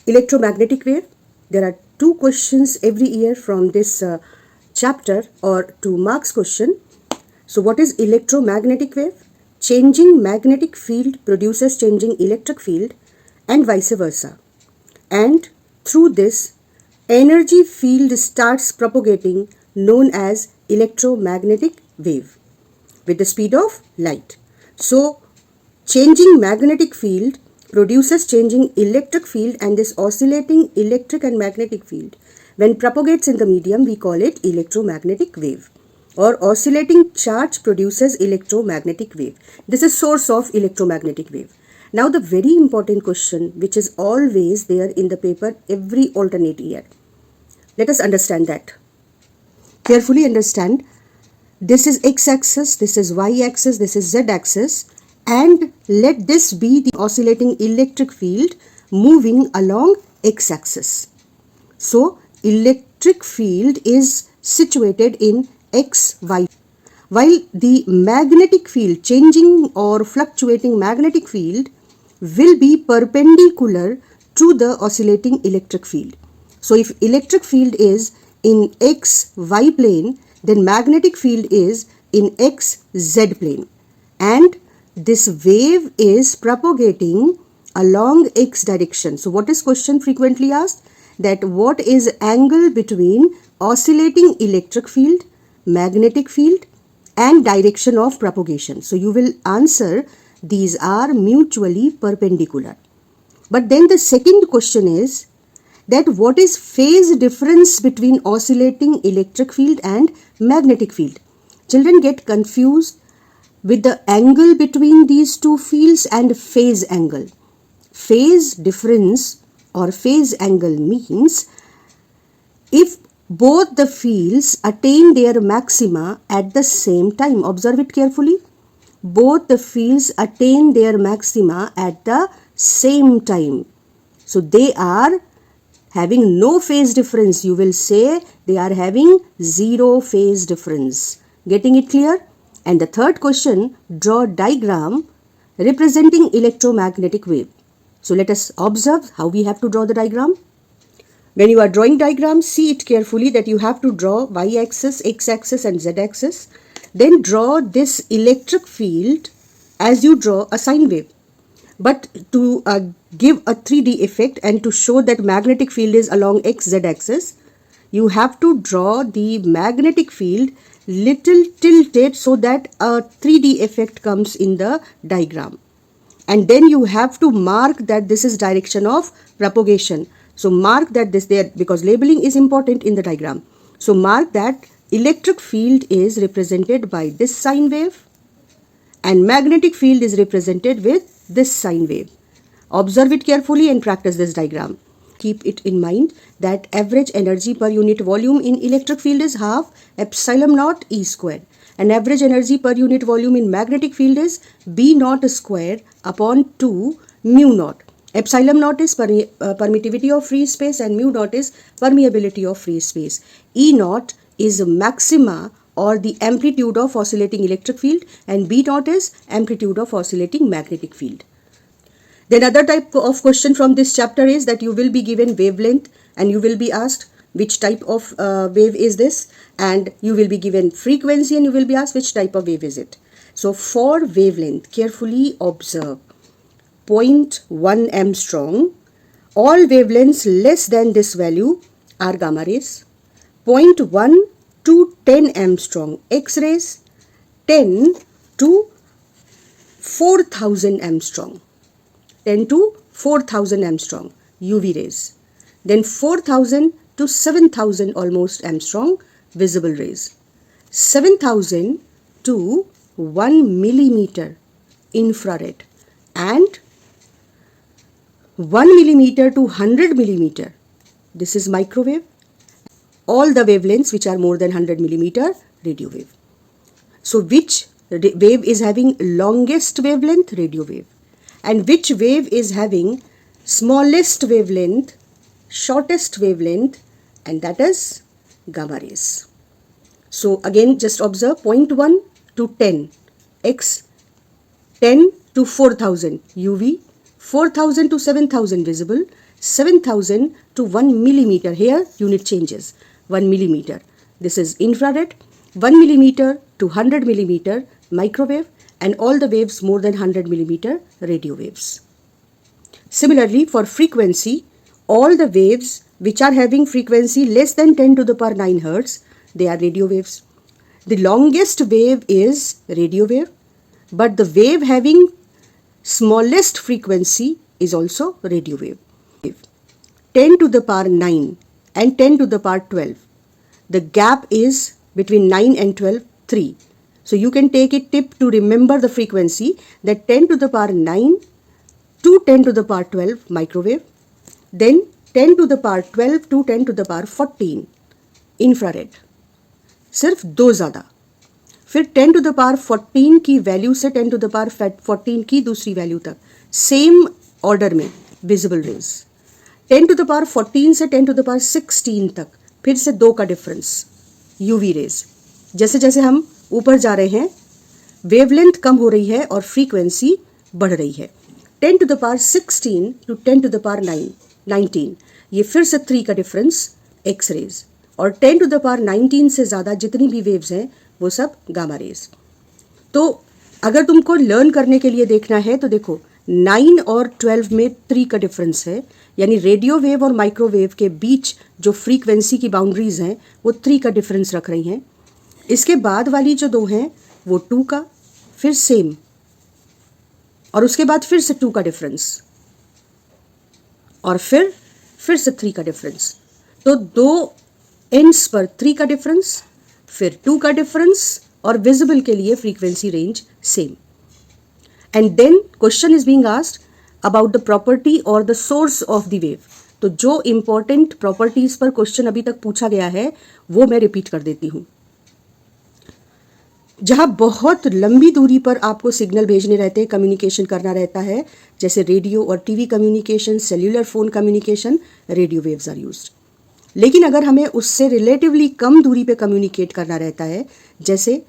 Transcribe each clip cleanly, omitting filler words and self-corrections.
Electromagnetic wave. There are 2 questions every year from this chapter, or 2 marks question. So what is electromagnetic wave? Changing magnetic field produces changing electric field and vice versa. And through this, energy field starts propagating, known as electromagnetic wave with the speed of light. So changing magnetic field produces changing electric field, and this oscillating electric and magnetic field, when propagates in the medium, we call it electromagnetic wave. Or oscillating charge produces electromagnetic wave. This is source of electromagnetic wave. Now the very important question, which is always there in the paper every alternate year. Let us understand that. Carefully understand. This is x-axis, this is y-axis, this is z-axis, and let this be the oscillating electric field moving along x-axis. So electric field is situated in x, y, while the magnetic field, changing or fluctuating magnetic field, will be perpendicular to the oscillating electric field. So if electric field is in x, y plane, then magnetic field is in x, z plane, and this wave is propagating along x direction. So what is question frequently asked? That what is angle between oscillating electric field, magnetic field, and direction of propagation? So you will answer these are mutually perpendicular. But then the second question is that what is phase difference between oscillating electric field and magnetic field? Children get confused with the angle between these two fields and phase angle. Phase difference or phase angle means if both the fields attain their maxima at the same time. Observe it carefully. Both the fields attain their maxima at the same time. So they are having no phase difference. You will say they are having zero phase difference. Getting it clear? And the third question, draw diagram representing electromagnetic wave. So let us observe how we have to draw the diagram. When you are drawing diagram, see it carefully that you have to draw y-axis, x-axis and z-axis. Then draw this electric field as you draw a sine wave. But to give a 3D effect and to show that magnetic field is along x-z axis, you have to draw the magnetic field little tilted so that a 3D effect comes in the diagram. And then you have to mark that this is direction of propagation. So mark that this there, because labeling is important in the diagram. So mark that electric field is represented by this sine wave and magnetic field is represented with this sine wave. Observe it carefully and practice this diagram. Keep it in mind that average energy per unit volume in electric field is half epsilon naught E square, and average energy per unit volume in magnetic field is B naught square upon 2 mu naught. Epsilon naught is permittivity of free space and mu naught is permeability of free space. E naught is maxima or the amplitude of oscillating electric field, and B naught is amplitude of oscillating magnetic field. Then other type of question from this chapter is that you will be given wavelength and you will be asked which type of wave is this, and you will be given frequency and you will be asked which type of wave is it. So for wavelength, carefully observe 0.1 Armstrong. All wavelengths less than this value are gamma rays. 0.1 to 10 Armstrong X-rays, 10 to 4000 Armstrong. 10 to 4000 Armstrong UV rays, then 4000 to 7000 almost Armstrong visible rays, 7000 to 1 millimeter infrared, and 1 millimeter to 100 millimeter, this is microwave. All the wavelengths which are more than 100 millimeter, radio wave. So which wave is having longest wavelength? Radio wave. And which wave is having smallest wavelength, shortest wavelength, and that is gamma rays. So again just observe 0.1 to 10 X, 10 to 4000 UV, 4000 to 7000 visible, 7000 to 1 millimeter. Here unit changes, 1 millimeter. This is infrared, 1 millimeter to 100 millimeter microwave, and all the waves more than 100 millimeter radio waves. Similarly, for frequency, all the waves which are having frequency less than 10 to the power 9 hertz, they are radio waves. The longest wave is radio wave, but the wave having smallest frequency is also radio wave. 10 to the power 9 and 10 to the power 12. The gap is between 9 and 12, 3. So you can take a tip to remember the frequency, that 10 to the power 9 to 10 to the power 12 microwave, then 10 to the power 12 to 10 to the power 14 infrared. सिर्फ दो ज़्यादा. फिर 10 to the power 14 की value से 10 to the power 14 की दूसरी value तक same order में visible raise. 10 to the power 14 से 10 to the power 16 तक फिर से दो का डिफरेंस यूवी रेज. जैसे जैसे हम ऊपर जा रहे हैं वेवलेंथ कम हो रही है और फ्रीक्वेंसी बढ़ रही है. 10 to the power 16 to 10 to the power 19 ये फिर से 3 का डिफरेंस एक्स रेज. और 10 to the power 19 से ज़्यादा जितनी भी वेव्स हैं वो सब गामा रेज. तो अगर तुमको लर्न करने के लिए देखना है तो देखो 9 और 12 में 3 का डिफरेंस है, यानी रेडियो वेव और माइक्रोवेव के बीच जो फ्रीक्वेंसी की बाउंड्रीज हैं वो 3 का डिफरेंस रख रही हैं. इसके बाद वाली जो दो हैं वो 2 का, फिर सेम, और उसके बाद फिर से 2 का डिफरेंस, और फिर से 3 का डिफरेंस. तो दो एंड्स पर 3 का डिफरेंस, फिर 2 का डिफरेंस, और विजिबल के लिए frequency range same. And then question is being asked about the property और the source of the wave. तो जो इंपॉर्टेंट प्रॉपर्टीज पर क्वेश्चन अभी तक पूछा गया है वो मैं रिपीट कर देती हूँ. जहाँ बहुत लंबी दूरी पर आपको सिग्नल भेजने रहते हैं, कम्युनिकेशन करना रहता है, जैसे रेडियो और TV communication, cellular phone communication, radio waves are used. लेकिन अगर हमें उससे रिलेटिवली कम दूरी पे कम्युनिकेट करना रहता है, जैसे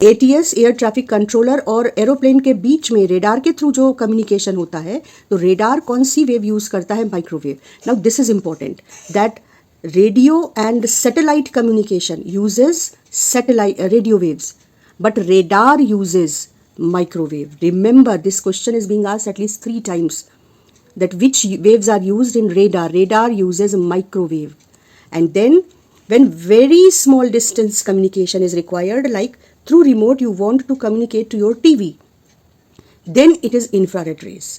एटीएस एयर ट्रैफिक कंट्रोलर और एरोप्लेन के बीच में रेडार के थ्रू जो कम्युनिकेशन होता है, तो रेडार कौन सी वेव यूज़ करता है? Microwave. Now this is important that radio and satellite communication uses satellite radio waves, but radar uses microwave. Remember, this question is being asked at least 3 times, that which waves are used in radar. Radar uses microwave. And then when very small distance communication is required, like through remote you want to communicate to your TV, then it is infrared rays.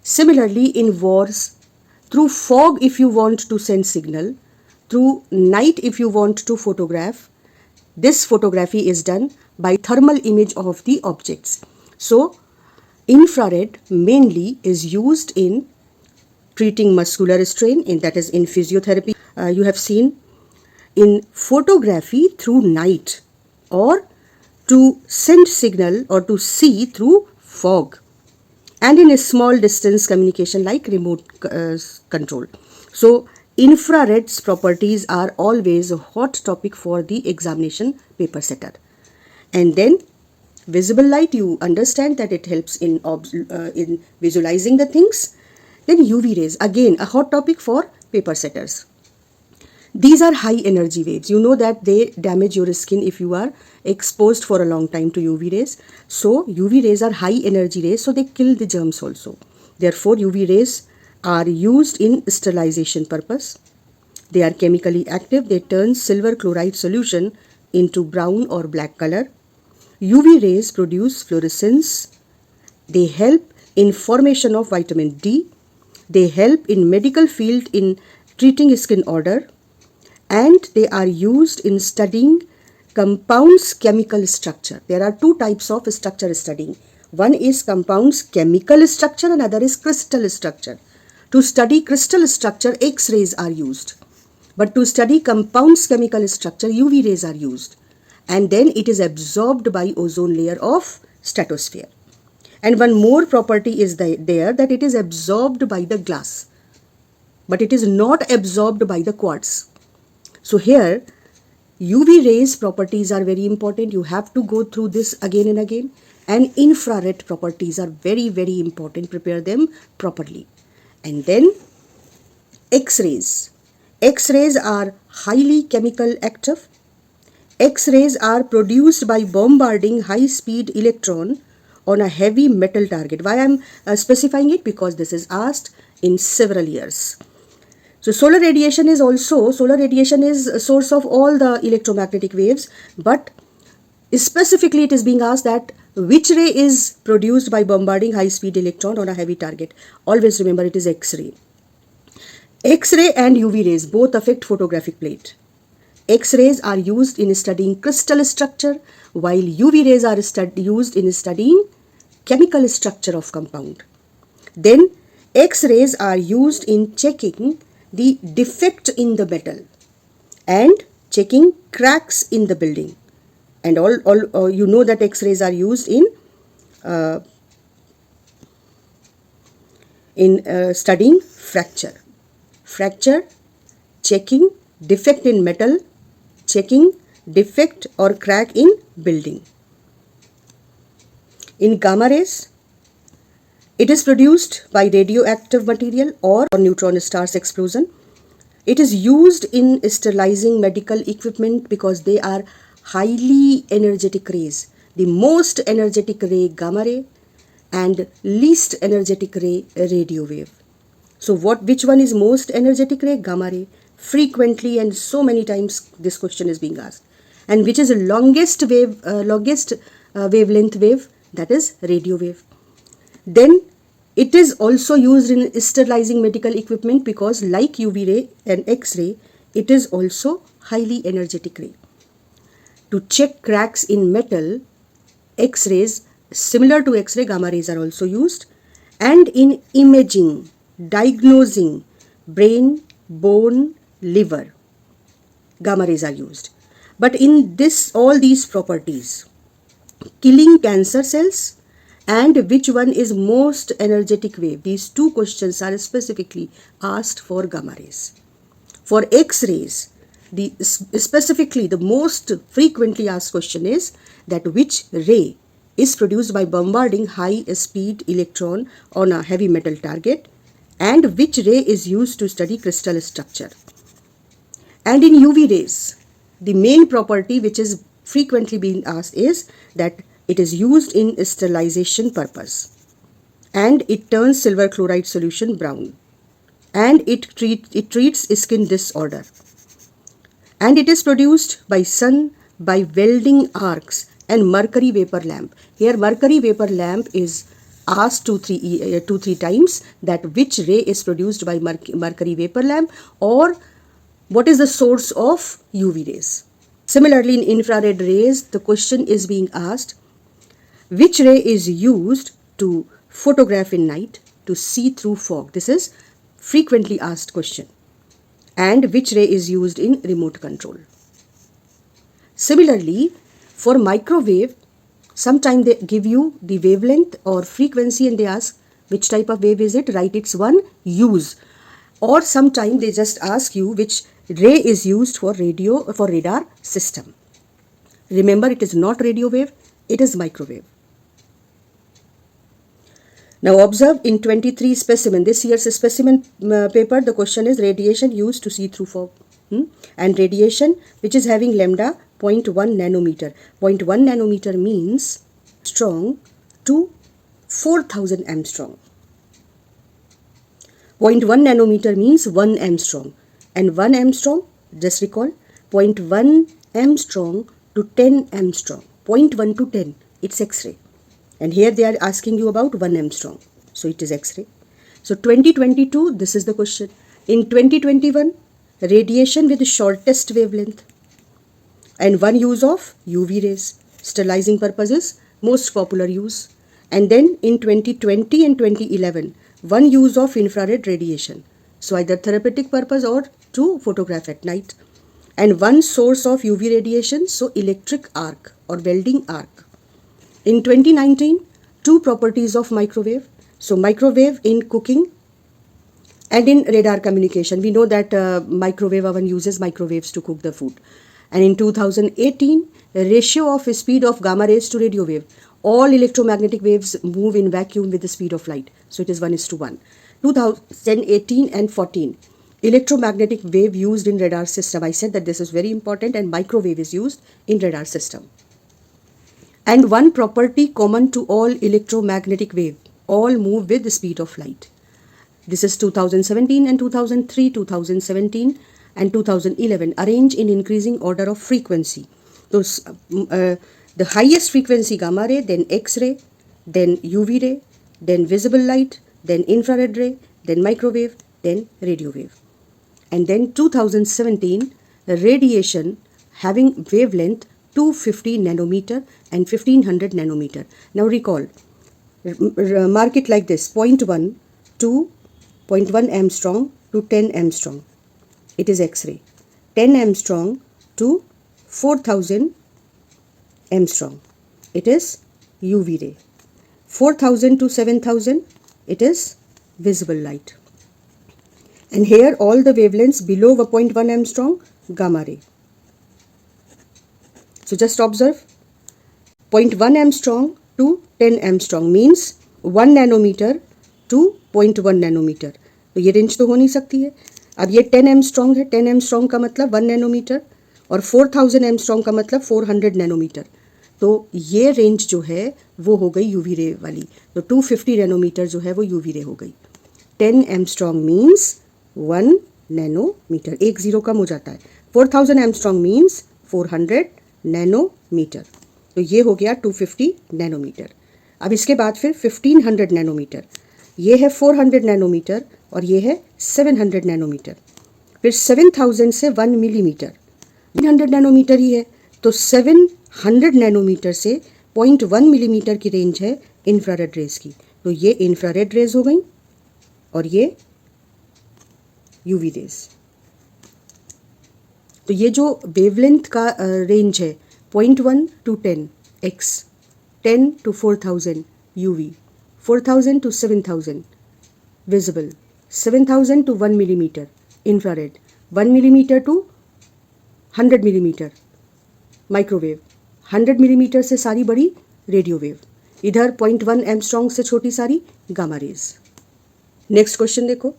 Similarly, in wars, through fog if you want to send signal, through night if you want to photograph, this photography is done by thermal image of the objects. So infrared mainly is used in treating muscular strain, in that is in physiotherapy. You have seen in photography through night, or to send signal or to see through fog, and in a small distance communication like remote control. So infrared's properties are always a hot topic for the examination paper setter. And then visible light, you understand that it helps in visualizing the things. Then UV rays, again a hot topic for paper setters. These are high energy waves. You know that they damage your skin if you are exposed for a long time to UV rays. So UV rays are high energy rays, so they kill the germs also. Therefore UV rays are used in sterilization purpose. They are chemically active. They turn silver chloride solution into brown or black color. UV rays produce fluorescence. They help in formation of vitamin D. They help in medical field in treating skin odor, and they are used in studying compounds chemical structure. There are 2 types of structure studying. One is compounds chemical structure, another is crystal structure. To study crystal structure, X-rays are used, but to study compounds chemical structure, UV rays are used, and then it is absorbed by ozone layer of stratosphere. And one more property is there, that it is absorbed by the glass, but it is not absorbed by the quartz. So here UV rays properties are very important. You have to go through this again and again. and infrared properties are very, very important. Prepare them properly. And then X-rays. X-rays are highly chemical active. X-rays are produced by bombarding high-speed electron on a heavy metal target. Why I'm specifying it? Because this is asked in several years. So solar radiation is a source of all the electromagnetic waves, but specifically it is being asked that which ray is produced by bombarding high-speed electron on a heavy target. Always remember it is X-ray. X-ray and UV rays both affect photographic plate. X-rays are used in studying crystal structure, while UV rays are used in studying chemical structure of compound. Then X-rays are used in checking the defect in the metal and checking cracks in the building. And all you know that X-rays are used in studying fracture, checking defect in metal, checking defect or crack in building. In gamma rays, it is produced by radioactive material or neutron stars explosion. It is used in sterilizing medical equipment because they are highly energetic rays. The most energetic ray, gamma ray, and least energetic ray, radio wave. So which one is most energetic ray? Gamma ray. Frequently and so many times this question is being asked. And which is the longest wavelength wave? That is radio wave. Then it is also used in sterilizing medical equipment because like UV ray and X-ray, it is also highly energetic ray. To check cracks in metal, X-rays, similar to X-ray, gamma rays are also used. And in imaging, diagnosing brain, bone, liver, gamma rays are used. But in all these properties, killing cancer cells and which one is most energetic wave, these two questions are specifically asked for gamma rays. For X-rays, specifically the most frequently asked question is that which ray is produced by bombarding high speed electron on a heavy metal target and which ray is used to study crystal structure. And in UV rays, the main property which is frequently being asked is that it is used in sterilization purpose and it turns silver chloride solution brown and it treats skin disorder. And it is produced by sun, by welding arcs and mercury vapor lamp. Here mercury vapor lamp is asked 2-3 times that which ray is produced by mercury vapor lamp or what is the source of UV rays. Similarly in infrared rays, the question is being asked which ray is used to photograph in night, to see through fog. This is frequently asked question. And which ray is used in remote control. Similarly, for microwave, sometimes they give you the wavelength or frequency and they ask which type of wave is it, write its one use. Or sometimes they just ask you which ray is used for radar system. Remember, it is not radio wave, it is microwave. Now observe in 23 specimen, this year's specimen paper, the question is radiation used to see through fog. And radiation which is having lambda 0.1 nanometer. 0.1 nanometer means strong to 4000 Armstrong. 0.1 nanometer means 1 Armstrong. And 1 Armstrong, just recall, 0.1 Armstrong to 10 Armstrong. 0.1 to 10, it's X-ray. And here they are asking you about 1 Armstrong. So it is X-ray. So 2022, this is the question. In 2021, radiation with shortest wavelength. And one use of UV rays. Sterilizing purposes, most popular use. And then in 2020 and 2011, one use of infrared radiation. So either therapeutic purpose or to photograph at night. And one source of UV radiation, so electric arc or welding arc. In 2019, two properties of microwave. So microwave in cooking and in radar communication. We know that microwave oven uses microwaves to cook the food. And in 2018, ratio of speed of gamma rays to radio wave. all electromagnetic waves move in vacuum with the speed of light. So it is 1:1. 2018 and 14. Electromagnetic wave used in radar system. I said that this is very important, and microwave is used in radar system. And one property common to all electromagnetic wave, all move with the speed of light. This is 2017 and 2003, 2017 and 2011, arranged in increasing order of frequency. So the highest frequency gamma ray, then X-ray, then UV ray, then visible light, then infrared ray, then microwave, then radio wave. And then 2017, radiation having wavelength 250 nanometer and 1500 nanometer. Now recall, mark it like this: 0.1 to 0.1 Armstrong to 10 Armstrong. It is X-ray. 10 Armstrong to 4000 Armstrong. It is UV ray. 4000 to 7000. It is visible light. And here all the wavelengths below 0.1 Armstrong, gamma ray. So just observe, 0.1 Armstrong to 10 Armstrong means 1 nanometer to 0.1 nanometre. तो ये range तो हो नहीं सकती है. अब ये 10 Armstrong है. 10 एमस्ट्रॉन्ग का मतलब 1 नैनोमीटर और 4000 एमस्ट्रॉन्ग का मतलब 400 नैनोमीटर. तो ये रेंज जो है वो हो गई यूवी रे वाली. तो 250 नैनोमीटर जो है वो यूवी रे हो गई. 10 एमस्ट्रॉन्ग मीन्स 1 नैनोमीटर. एक जीरो कम हो जाता है. 4000 एमस्ट्रॉन्ग मीन्स 400 नैनोमीटर. तो ये हो गया 250 नैनोमीटर. अब इसके बाद फिर 1500 नैनोमीटर. ये है 400 नैनोमीटर और ये है 700 नैनोमीटर. फिर 7000 से 1 मिलीमीटर 300 नैनोमीटर ही है. तो 700 नैनोमीटर से 0.1 मिलीमीटर की रेंज है इंफ्रारेड रेज की. तो ये इंफ्रारेड रेज हो गई और ये यूवी रेज. तो ये जो वेवलेंथ का रेंज है 0.1 to 10 X, 10 to 4000 UV, 4000 to 7000 visible, 7000 to 1 millimeter infrared, 1 millimeter to 100 millimeter microwave, 100 millimetre से सारी बड़ी रेडियो वेव, इधर 0.1 एमस्ट्रॉन्ग से छोटी सारी गामा रेज. नेक्स्ट क्वेश्चन देखो.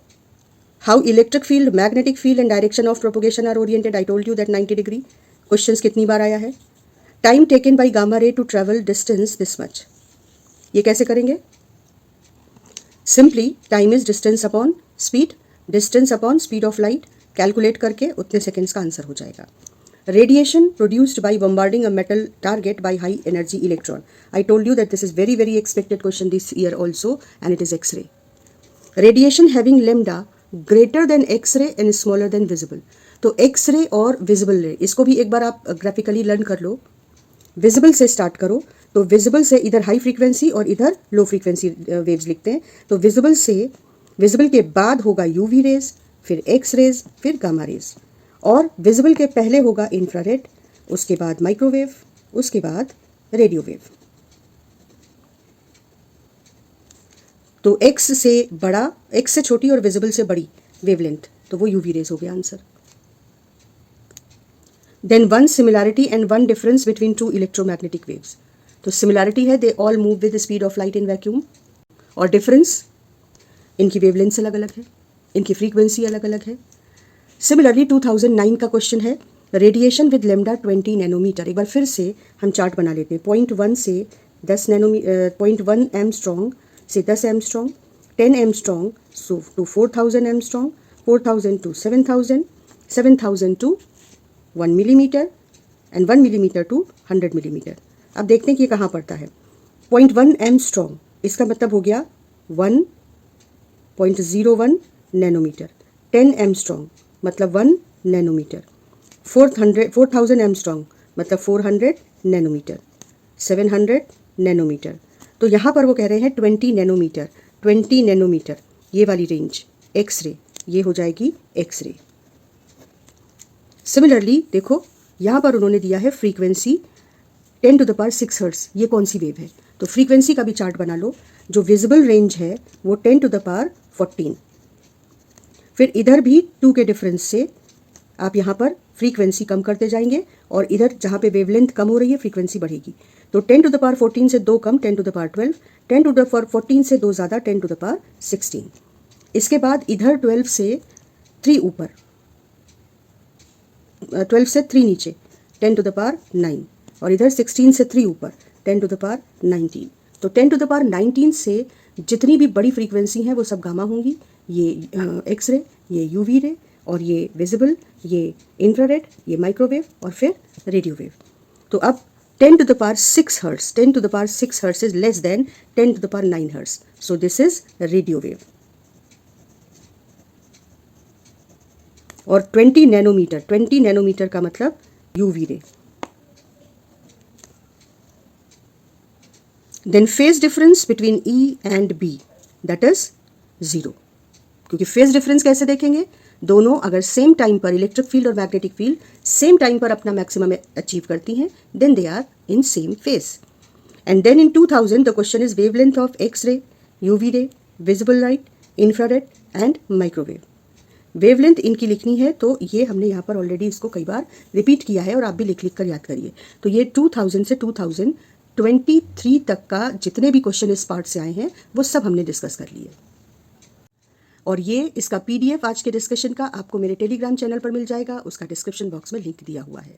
How electric field, magnetic field and direction of propagation are oriented. I told you that 90 degree. Questions कितनी बार आया है. Time taken by gamma ray to travel distance this much. ये कैसे करेंगे. Simply time is distance upon speed, distance upon speed of light. Calculate करके उतने seconds का आंसर हो जाएगा. Radiation produced by bombarding a metal target by high energy electron. I told you that this is very expected question this year also, and it is X-ray. Radiation having lambda greater than X-ray and smaller than visible. तो X-ray और visible ray इसको भी एक बार आप graphically learn कर लो. Visible से start करो. तो विजिबल से इधर हाई फ्रीक्वेंसी और इधर लो फ्रीक्वेंसी वेव्स लिखते हैं. तो विजिबल के बाद होगा यूवी रेज, फिर एक्स रेज, फिर गामा रेज. और विजिबल के पहले होगा इंफ्रारेड, उसके बाद माइक्रोवेव, उसके बाद रेडियो वेव. तो एक्स से बड़ा, एक्स से छोटी और विजिबल से बड़ी वेवलेंथ, तो वो यूवी रेज हो गया answer. Then one similarity and one difference between two electromagnetic waves. तो सिमिलैरिटी है they all move with the speed of light in vacuum. और डिफरेंस, इनकी वेवलेंथ अलग अलग है, इनकी फ्रीक्वेंसी अलग अलग है. सिमिलरली 2009 का क्वेश्चन है रेडिएशन विद लेमडा 20 नैनोमीटर. एक बार फिर से हम चार्ट बना लेते हैं. 0.1 से 0.1 एमस्ट्रॉन्ग से 10 angstrom, 10 angstrom to 4000 angstrom, 4000 to 7000, 7000 to 1 millimetre and 1 millimetre to 100 millimetre. अब देखते हैं कि ये कहाँ पड़ता है. 0.1 एमस्ट्रॉन्ग इसका मतलब हो गया 1.01 नैनोमीटर. 10 एमस्ट्रॉन्ग मतलब 1 नैनोमीटर. 4000 एमस्ट्रॉन्ग मतलब 400 नैनोमीटर, 700 नैनोमीटर. तो यहाँ पर वो कह रहे हैं 20 नैनोमीटर. 20 नैनोमीटर ये वाली रेंज एक्सरे, ये हो जाएगी एक्सरे. सिमिलरली देखो यहाँ पर उन्होंने दिया है frequency 10 to the power 6 hertz. ये कौन सी वेव है. तो फ्रीक्वेंसी का भी चार्ट बना लो. जो विजिबल रेंज है वो 10 to the power 14. फिर इधर भी 2 के डिफरेंस से आप यहाँ पर फ्रीक्वेंसी कम करते जाएंगे और इधर जहाँ पे वेवलेंथ कम हो रही है फ्रीक्वेंसी बढ़ेगी. तो 10 टू द पावर 14 से 2 कम 10 to the power 12, 10 to the power 14 से 2 ज़्यादा 10 टू द पावर 16। इसके बाद इधर 12 से 3 ऊपर, 12 से 3 नीचे 10 टू द पावर 9, और इधर 16 से 3 ऊपर 10 टू द पावर 19। तो 10 टू द पावर 19 से जितनी भी बड़ी फ्रीक्वेंसी हैं वो सब गामा होंगी, ये एक्स रे, ये यूवी रे, और ये विजिबल, ये इंफ्रारेड, ये माइक्रोवेव, और फिर रेडियो वेव। तो अब 10 to the power 6 hertz, 10 to the power 6 hertz is less than 10 to the power 9 hertz. So this is radio wave. और 20 नैनोमीटर, 20 नैनोमीटर का मतलब UV ray. Then phase difference between E and B, that is 0. क्योंकि phase difference कैसे देखेंगे? दोनों अगर same time पर electric field और मैग्नेटिक फील्ड सेम टाइम पर अपना मैक्सिमम अचीव करती हैं, then they are in same phase. And then in 2000 the question is wavelength of X ray, UV ray, visible light, infrared and microwave. Wavelength इनकी लिखनी है, तो ये हमने यहाँ पर ऑलरेडी इसको कई बार रिपीट किया है और आप भी लिख लिख कर याद करिए। तो ये 2000 से 2023 तक का जितने भी क्वेश्चन इस पार्ट से आए हैं वो सब हमने डिस्कस कर लिए। और ये इसका PDF आज के डिस्कशन का आपको मेरे टेलीग्राम चैनल पर मिल जाएगा, उसका डिस्क्रिप्शन बॉक्स में लिंक दिया हुआ है।